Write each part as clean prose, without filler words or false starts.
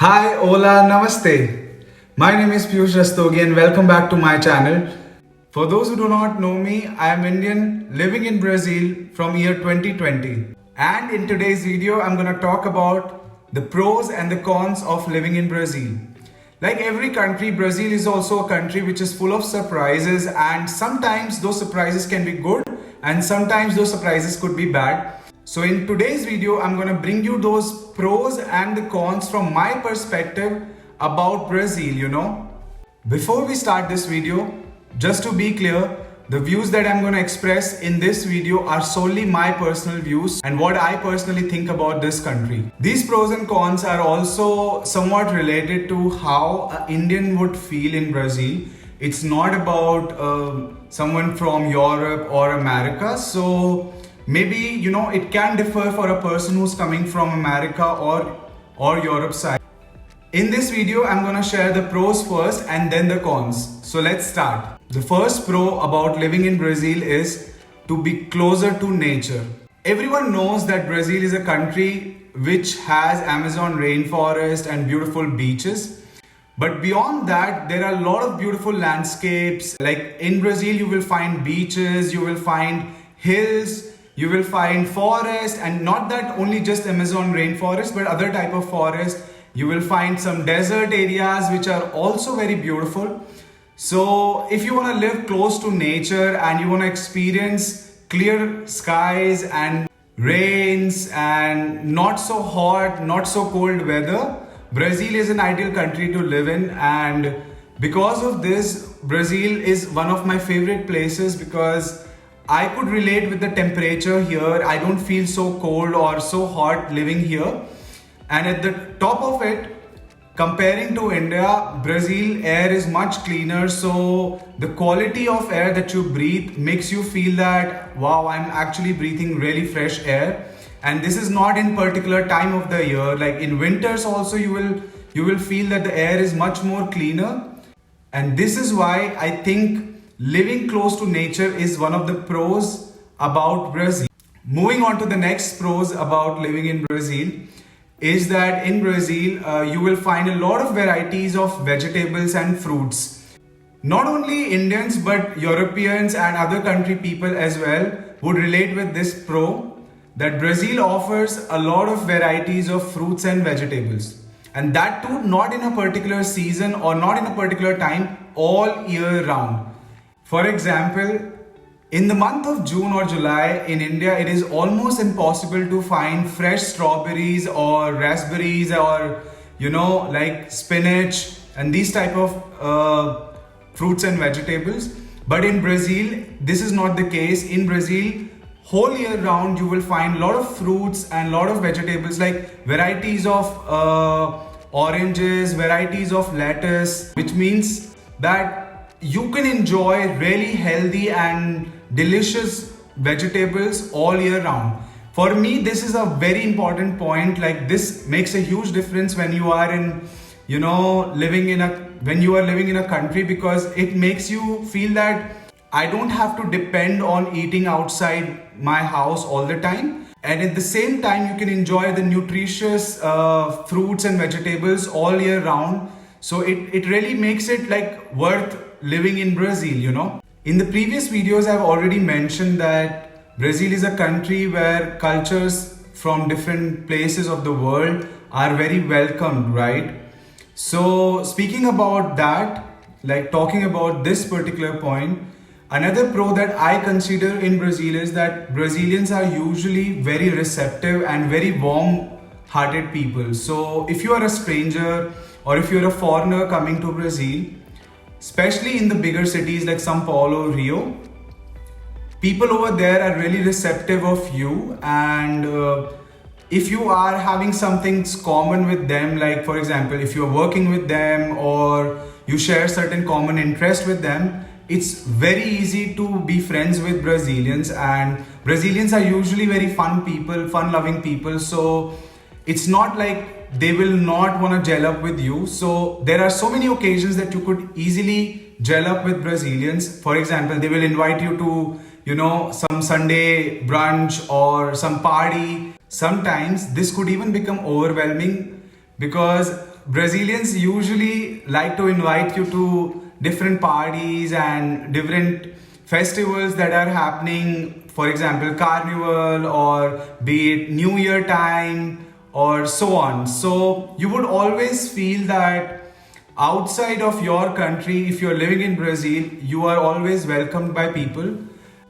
Hi, hola, namaste. My name is Piyush Rastogi and welcome back to my channel. For those who do not know me, I am Indian living in Brazil from year 2020. And in today's video, I'm going to talk about the pros and the cons of living in Brazil. Like every country, Brazil is also a country which is full of surprises, and sometimes those surprises can be good and sometimes those surprises could be bad. So in today's video, I'm going to bring you those pros and the cons from my perspective about Brazil. Before we start this video, just to be clear, the views that I'm going to express in this video are solely my personal views and what I personally think about this country. These pros and cons are also somewhat related to how an Indian would feel in Brazil. It's not about someone from Europe or America. So maybe, it can differ for a person who's coming from America or Europe side. In this video, I'm gonna share the pros first and then the cons. So let's start. The first pro about living in Brazil is to be closer to nature. Everyone knows that Brazil is a country which has Amazon rainforest and beautiful beaches. But beyond that, there are a lot of beautiful landscapes. Like in Brazil, you will find beaches, you will find hills, you will find forest, and not that only just Amazon rainforest, but other type of forest. You will find some desert areas which are also very beautiful. So if you want to live close to nature and you want to experience clear skies and rains and not so hot, not so cold weather, Brazil is an ideal country to live in. And because of this, Brazil is one of my favorite places because I could relate with the temperature here. I don't feel so cold or so hot living here. And at the top of it, comparing to India, Brazil air is much cleaner. So the quality of air that you breathe makes you feel that, wow, I'm actually breathing really fresh air. And this is not in particular time of the year. Like in winters also, you will feel that the air is much more cleaner. And this is why I think living close to nature is one of the pros about Brazil. Moving on to the next pros about living in Brazil is that in Brazil, you will find a lot of varieties of vegetables and fruits. Not only Indians, but Europeans and other country people as well would relate with this pro that Brazil offers a lot of varieties of fruits and vegetables. And that too, not in a particular season or not in a particular time, all year round. For example, in the month of June or July in India, it is almost impossible to find fresh strawberries or raspberries or, like spinach and these type of fruits and vegetables. But in Brazil, this is not the case. In Brazil, whole year round, you will find a lot of fruits and a lot of vegetables, like varieties of oranges, varieties of lettuce, which means that you can enjoy really healthy and delicious vegetables all year round. For me, this is a very important point. Like this makes a huge difference when you are living in a country, because it makes you feel that I don't have to depend on eating outside my house all the time. And at the same time, you can enjoy the nutritious fruits and vegetables all year round. So it really makes it like worth living in Brazil. In the previous videos, I've already mentioned that Brazil is a country where cultures from different places of the world are very welcomed, right? So speaking about that, like talking about this particular point, another pro that I consider in Brazil is that Brazilians are usually very receptive and very warm-hearted people. So if you are a stranger or if you're a foreigner coming to Brazil, especially in the bigger cities like São Paulo, Rio, people over there are really receptive of you. And if you are having something common with them, like for example, if you're working with them or you share certain common interest with them, it's very easy to be friends with Brazilians. And Brazilians are usually very fun people, fun-loving people. So it's not like they will not want to gel up with you. So there are so many occasions that you could easily gel up with Brazilians. For example, they will invite you to, some Sunday brunch or some party. Sometimes this could even become overwhelming because Brazilians usually like to invite you to different parties and different festivals that are happening, for example, Carnival or be it New Year time or so on. So you would always feel that outside of your country, if you're living in Brazil, you are always welcomed by people.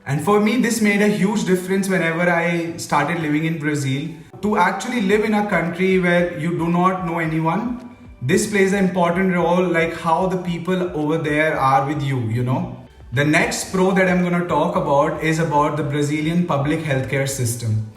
And for me, this made a huge difference whenever I started living in Brazil. To actually live in a country where you do not know anyone, this plays an important role, like how the people over there are with you, you know. The next pro that I'm going to talk about is about the Brazilian public healthcare system.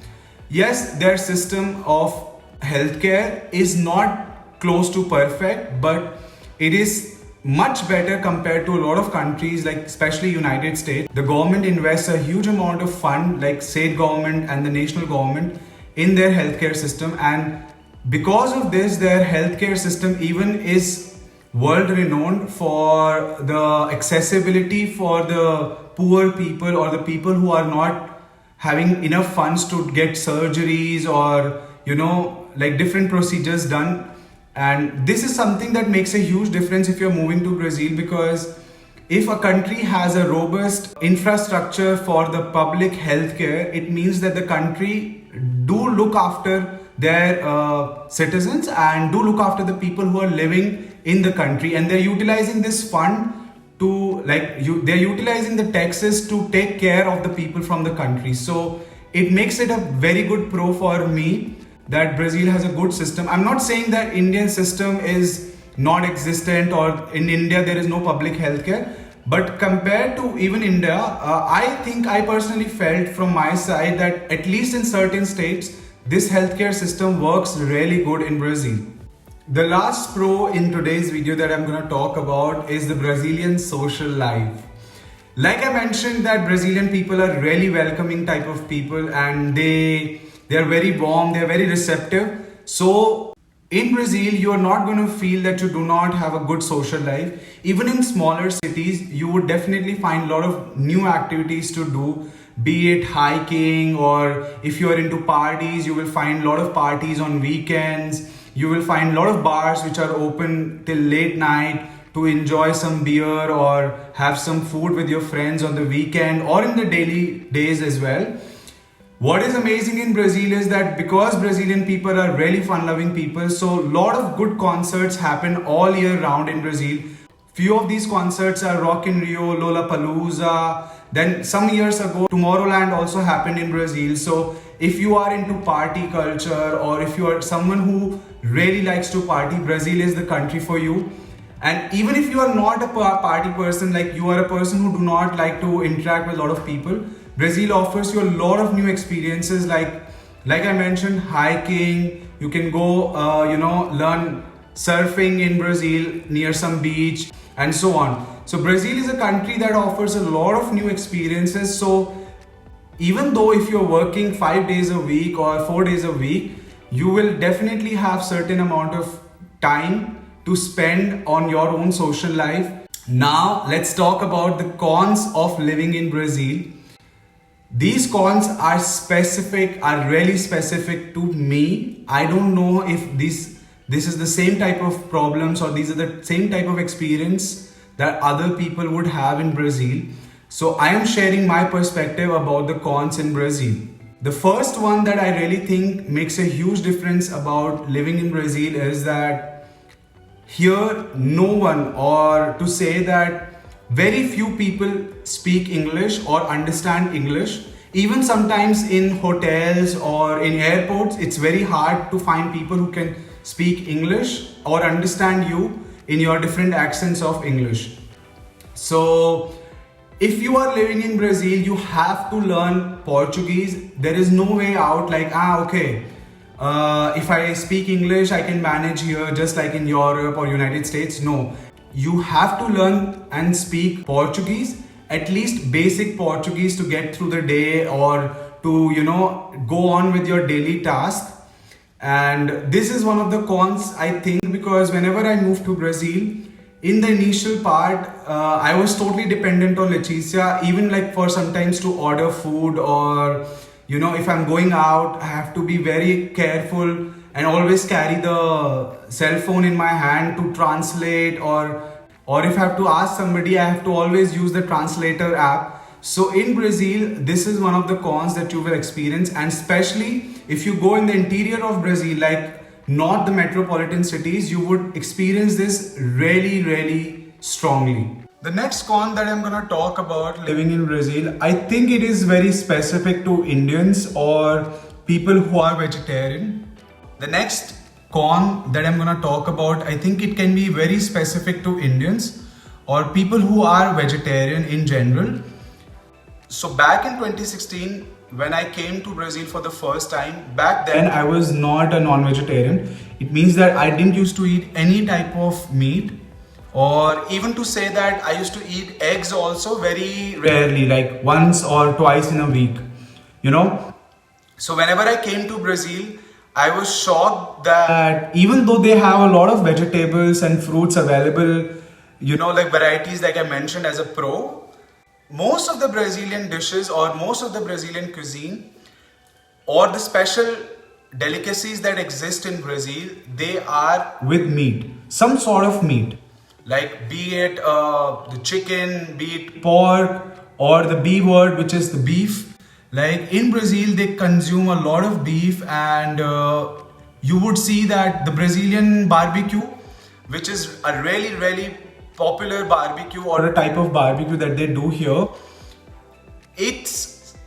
Yes, their system of healthcare is not close to perfect, but it is much better compared to a lot of countries, like especially United States. The government invests a huge amount of fund, like state government and the national government, in their healthcare system, and because of this, their healthcare system even is world renowned for the accessibility for the poor people or the people who are not having enough funds to get surgeries or, you know, like different procedures done. And this is something that makes a huge difference if you're moving to Brazil, because if a country has a robust infrastructure for the public healthcare, it means that the country do look after their citizens and do look after the people who are living in the country, and they're utilizing this fund to they're utilizing the taxes to take care of the people from the country. So it makes it a very good pro for me that Brazil has a good system. I'm not saying that Indian system is non-existent or in India there is no public healthcare, but compared to even India, I personally felt from my side that at least in certain states, this healthcare system works really good in Brazil. The last pro in today's video that I'm going to talk about is the Brazilian social life. Like I mentioned, that Brazilian people are really welcoming type of people, and they're very warm, they're very receptive. So in Brazil, you are not going to feel that you do not have a good social life. Even in smaller cities, you would definitely find a lot of new activities to do, be it hiking, or if you are into parties, you will find a lot of parties on weekends. You will find a lot of bars which are open till late night to enjoy some beer or have some food with your friends on the weekend or in the daily days as well. What is amazing in Brazil is that because Brazilian people are really fun-loving people, so a lot of good concerts happen all year round in Brazil. Few of these concerts are Rock in Rio, Lollapalooza. Then some years ago, Tomorrowland also happened in Brazil. So if you are into party culture or if you are someone who really likes to party, Brazil is the country for you. And even if you are not a party person, like you are a person who do not like to interact with a lot of people, Brazil offers you a lot of new experiences, like I mentioned, hiking. You can go, learn surfing in Brazil near some beach and so on. So Brazil is a country that offers a lot of new experiences. So even though if you're working 5 days a week or 4 days a week, you will definitely have certain amount of time to spend on your own social life. Now let's talk about the cons of living in Brazil. These cons are really specific to me. I don't know if this is the same type of problems or these are the same type of experience that other people would have in Brazil. So I am sharing my perspective about the cons in Brazil. The first one that I really think makes a huge difference about living in Brazil is that here no one, or to say that very few people speak English or understand English. Even sometimes in hotels or in airports, it's very hard to find people who can speak English or understand you in your different accents of English. So if you are living in Brazil, you have to learn Portuguese. There is no way out, like, if I speak English, I can manage here just like in Europe or United States. No, you have to learn and speak Portuguese, at least basic Portuguese, to get through the day or to, go on with your daily task. And this is one of the cons, I think, because whenever I moved to Brazil, in the initial part, I was totally dependent on Leticia, even like for sometimes to order food, or if I'm going out, I have to be very careful and always carry the cell phone in my hand to translate, or if I have to ask somebody, I have to always use the translator app. So in Brazil, this is one of the cons that you will experience, and especially if you go in the interior of Brazil, like not the metropolitan cities, you would experience this really, really strongly. The next con that I'm gonna talk about living in Brazil, I think it is very specific to Indians or people who are vegetarian. The next con that I'm gonna talk about, I think it can be very specific to Indians or people who are vegetarian in general. So back in 2016, when I came to Brazil for the first time, back then I was not a non-vegetarian. It means that I didn't used to eat any type of meat, or even to say that I used to eat eggs also very rarely, like once or twice in a week, you know. So whenever I came to Brazil, I was shocked that even though they have a lot of vegetables and fruits available, you know, like varieties like I mentioned as a pro, most of the Brazilian dishes or most of the Brazilian cuisine or the special delicacies that exist in Brazil, they are with meat, some sort of meat. Like be it the chicken, be it pork, or the B word, which is the beef. Like in Brazil, they consume a lot of beef, and you would see that the Brazilian barbecue, which is a really, really popular barbecue or a type of barbecue that they do here, it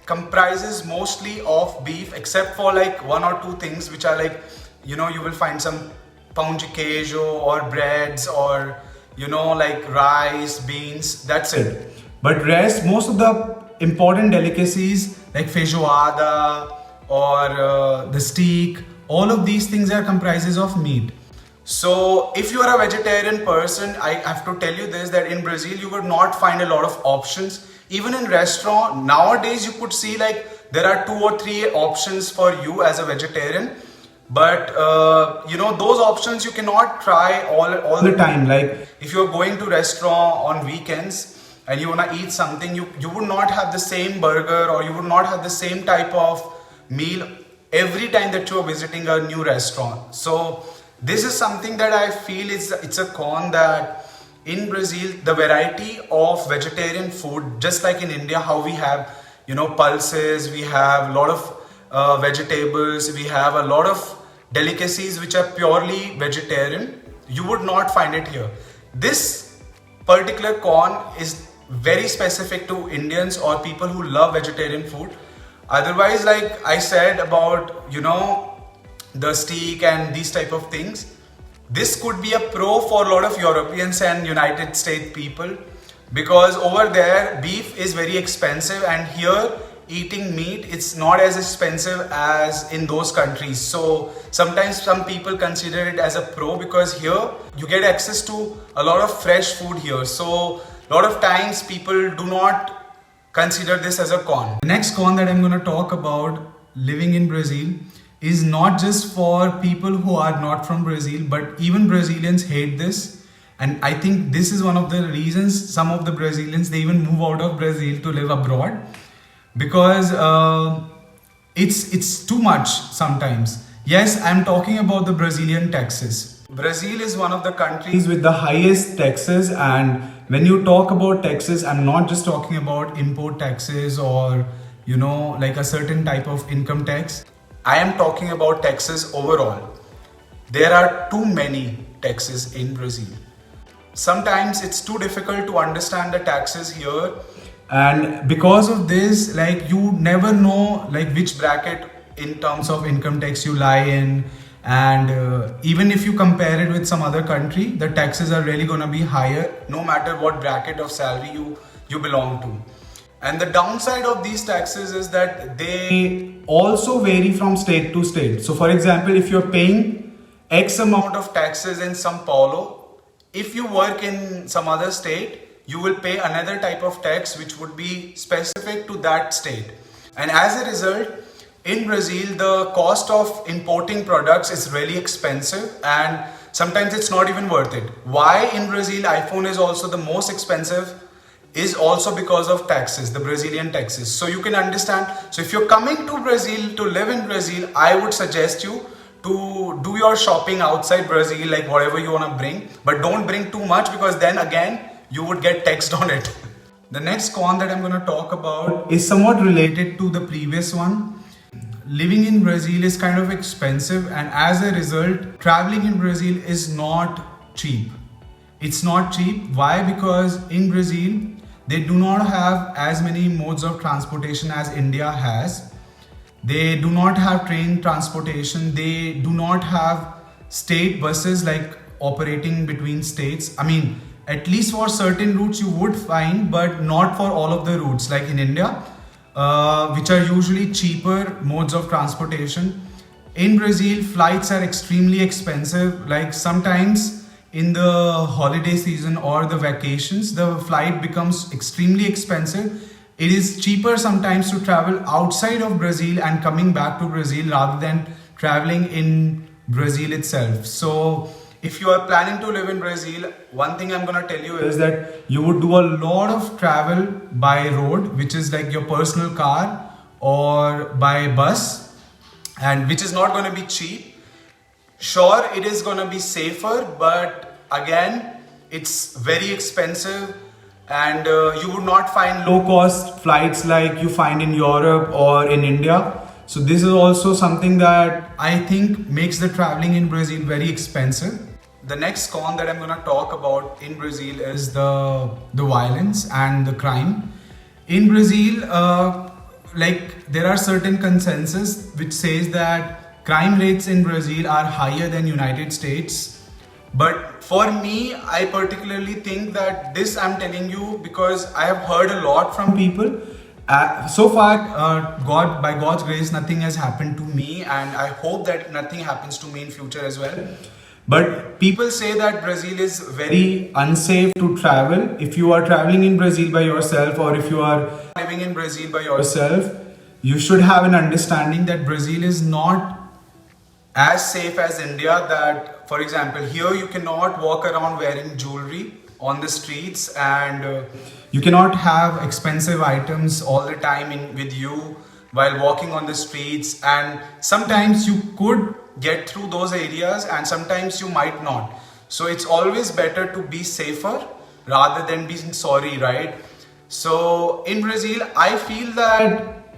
comprises mostly of beef, except for like one or two things which are like, you know, you will find some pão de queijo or breads or, you know, like rice, beans, that's it. But rest, most of the important delicacies like feijoada or the steak, all of these things are comprises of meat. So if you are a vegetarian person, I have to tell you this, that in Brazil you would not find a lot of options. Even in restaurant, nowadays you could see like there are 2 or 3 options for you as a vegetarian. But you know, those options you cannot try all the time. Like if you're going to restaurant on weekends and you wanna eat something, you would not have the same burger or you would not have the same type of meal every time that you're visiting a new restaurant. So this is something that I feel it's a con, that in Brazil the variety of vegetarian food, just like in India, how we have, you know, pulses, we have a lot of vegetables, we have a lot of delicacies which are purely vegetarian, you would not find it here. This particular con is very specific to Indians or people who love vegetarian food. Otherwise, like I said about, you know, the steak and these type of things, this could be a pro for a lot of Europeans and United States people, because over there beef is very expensive, and here eating meat, it's not as expensive as in those countries. So sometimes some people consider it as a pro, because here you get access to a lot of fresh food here. So a lot of times people do not consider this as a con. The next con that I'm going to talk about living in Brazil is not just for people who are not from Brazil, but even Brazilians hate this. And I think this is one of the reasons some of the Brazilians, they even move out of Brazil to live abroad, because it's too much sometimes. Yes, I'm talking about the Brazilian taxes. Brazil is one of the countries with the highest taxes, and when you talk about taxes, I'm not just talking about import taxes or, you know, like a certain type of income tax. I am talking about taxes overall. There are too many taxes in Brazil. Sometimes it's too difficult to understand the taxes here, and because of this, like you never know like which bracket in terms of income tax you lie in, and even if you compare it with some other country, the taxes are really gonna be higher no matter what bracket of salary you belong to. And the downside of these taxes is that they also vary from state to state. So for example, if you're paying X amount of taxes in São Paulo, if you work in some other state, you will pay another type of tax which would be specific to that state. And as a result, in Brazil, the cost of importing products is really expensive, and sometimes it's not even worth it. Why in Brazil iPhone is also the most expensive is also because of taxes, the Brazilian taxes. So you can understand. So if you're coming to Brazil to live in Brazil, I would suggest you to do your shopping outside Brazil, like whatever you want to bring, but don't bring too much because then again you would get taxed on it. The next con that I'm going to talk about is somewhat related to the previous one. Living in Brazil is kind of expensive, and as a result, traveling in Brazil is not cheap. It's not cheap. Why? Because in Brazil, they do not have as many modes of transportation as India has. They do not have train transportation. They do not have state buses like operating between states. I mean, at least for certain routes you would find, but not for all of the routes like in India, which are usually cheaper modes of transportation. In Brazil, flights are extremely expensive. Like sometimes in the holiday season or the vacations, the flight becomes extremely expensive. It is cheaper sometimes to travel outside of Brazil and coming back to Brazil rather than traveling in Brazil itself. So if you are planning to live in Brazil, one thing I'm going to tell you is that you would do a lot of travel by road, which is like your personal car, or by bus, and which is not going to be cheap. Sure, it is going to be safer, but again, it's very expensive. And you would not find low cost flights like you find in Europe or in India. So this is also something that I think makes the traveling in Brazil very expensive. The next con that I'm going to talk about in Brazil is the violence and the crime. In Brazil, like there are certain consensus which says that crime rates in Brazil are higher than United States. But for me, I particularly think that this I'm telling you because I have heard a lot from people. So far, by God's grace, nothing has happened to me, and I hope that nothing happens to me in future as well. But people say that Brazil is very unsafe to travel. If you are traveling in Brazil by yourself, or if you are living in Brazil by yourself, you should have an understanding that Brazil is not as safe as India. That, for example, here you cannot walk around wearing jewelry on the streets, and you cannot have expensive items all the time with you while walking on the streets. And sometimes you could get through those areas and sometimes you might not. So it's always better to be safer rather than being sorry, right? So in Brazil, I feel that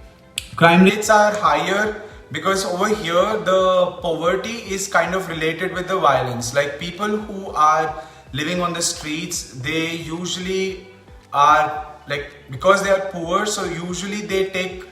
crime rates are higher because over here the poverty is kind of related with the violence. Like people who are living on the streets, they usually are like, because they are poor, so usually they take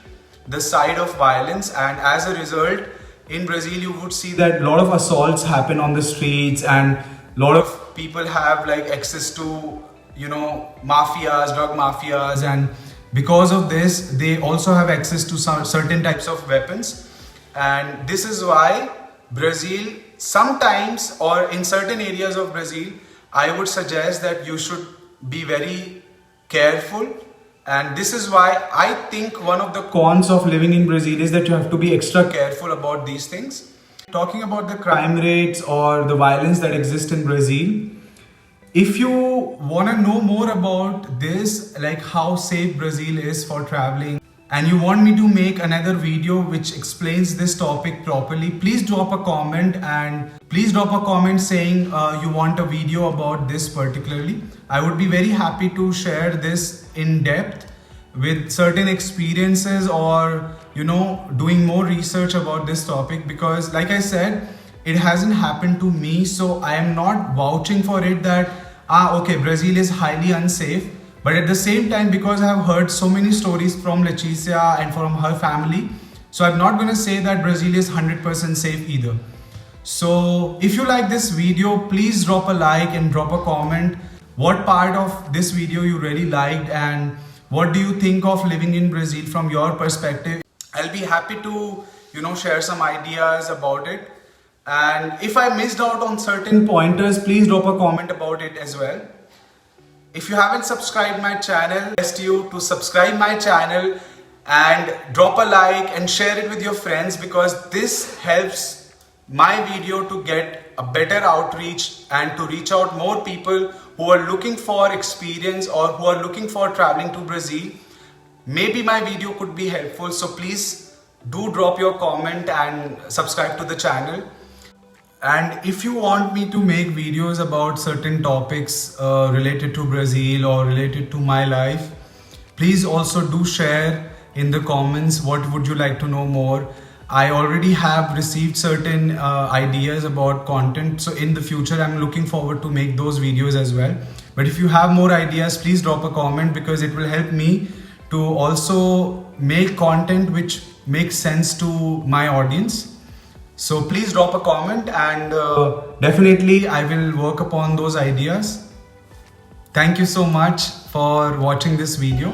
the side of violence, and as a result in Brazil you would see that a lot of assaults happen on the streets, and a lot of people have like access to, you know, mafias, drug mafias, and because of this they also have access to some certain types of weapons. And this is why Brazil sometimes, or in certain areas of Brazil, I would suggest that you should be very careful. And this is why I think one of the cons of living in Brazil is that you have to be extra careful about these things. Talking about the crime rates or the violence that exists in Brazil, if you want to know more about this, like how safe Brazil is for traveling, and you want me to make another video which explains this topic properly, please drop a comment, and please drop a comment saying you want a video about this particularly. I would be very happy to share this in depth with certain experiences, or you know, doing more research about this topic, because like I said, it hasn't happened to me, so I am not vouching for it that okay, Brazil is highly unsafe. But at the same time, because I have heard so many stories from Leticia and from her family, so I'm not going to say that Brazil is 100% safe either. So if you like this video, please drop a like and drop a comment. What part of this video you really liked, and what do you think of living in Brazil from your perspective? I'll be happy to, you know, share some ideas about it. And if I missed out on certain pointers, please drop a comment about it as well. If you haven't subscribed my channel, I request you to subscribe my channel and drop a like and share it with your friends, because this helps my video to get a better outreach and to reach out more people who are looking for experience or who are looking for traveling to Brazil. Maybe my video could be helpful, so please do drop your comment and subscribe to the channel. And if you want me to make videos about certain topics related to Brazil or related to my life, please also do share in the comments what would you like to know more. I already have received certain ideas about content, so in the future I'm looking forward to make those videos as well. But if you have more ideas, please drop a comment, because it will help me to also make content which makes sense to my audience. So please drop a comment, and definitely I will work upon those ideas. Thank you so much for watching this video.